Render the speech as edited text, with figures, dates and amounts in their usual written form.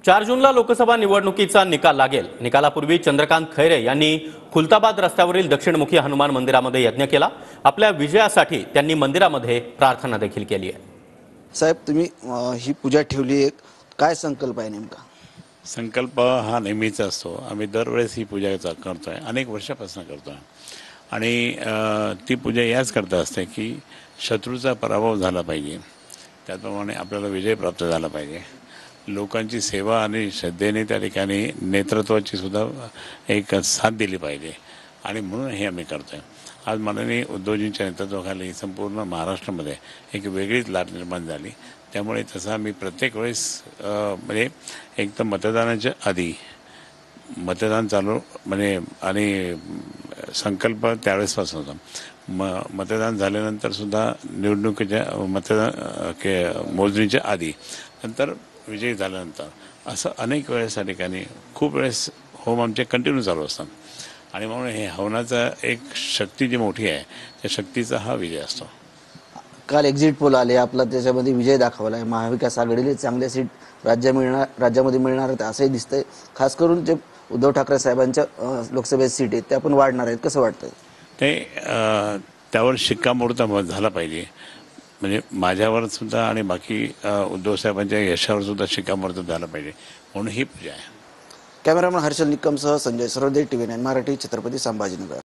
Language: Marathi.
4 जूनला लोकसभा निवडणुकीचा निकाल लागेल। निकालापूर्वी चंद्रकांत खैरे यांनी खुलताबाद रस्त्यावरील दक्षिणमुखी हनुमान मंदिरामध्ये यज्ञ केला। आपल्या विजयासाठी त्यांनी मंदिरामध्ये प्रार्थना देखील केली आहे। साहेब, तुम्ही ही पूजा ठेवली आहे, काय संकल्प आहे नेमका? संकल्प हा नेहमीच असतो। आम्ही दरवेळेस ही पूजा करतोय, अनेक वर्षापासून करतोय आणि ती पूजा याच करता असते की शत्रूचा पराभव झाला पाहिजे, त्याप्रमाणे आपल्याला विजय प्राप्त झाला पाहिजे। लोकांची सेवा आणि श्रद्धेने त्या ठिकाणी नेतृत्वाची सुद्धा एक साथ दिली पाहिजे आणि म्हणून हे आम्ही करतोय। आज माननीय उद्धवजींच्या नेतृत्वाखाली संपूर्ण महाराष्ट्रामध्ये एक वेगळीच लाट निर्माण झाली। त्यामुळे तसं आम्ही प्रत्येक वेळेस म्हणजे एक तर मतदानाच्या आधी मतदान चालू म्हणजे आणि संकल्प त्यावेळेसपासून होता। मतदान झाल्यानंतर सुद्धा निवडणुकीच्या मतदान मोजणीच्या आधी, नंतर विजयी झाल्यानंतर, असं अनेक वेळेस त्या ठिकाणी खूप वेळेस होम आमचे कंटिन्यू चालू असतात आणि म्हणून हे हवनाचा एक शक्ती जी मोठी आहे त्या शक्तीचा हा विजय असतो। काल एक्झिट पोल आले, आपला त्याच्यामध्ये विजय दाखवला आहे। महाविकास आघाडीला चांगले सीट राज्यामध्ये मिळणार आहेत असंही दिसतंय। खास करून जे उद्धव ठाकरे साहेबांच्या लोकसभेत सीट आहेत त्या पण वाढणार आहेत, कसं वाटतंय? ते त्यावर शिक्कामोर्तब झाला पाहिजे, म्हणजे माझ्यावर सुद्धा आणि बाकी उद्धव साहेबांच्या यशावर सुद्धा शिक्कामोर्तब झाला पाहिजे, म्हणून ही पूजा आहे। कॅमेरामन हर्षल निकमसह संजय सरोदे, TV9 मराठी, छत्रपती संभाजीनगर।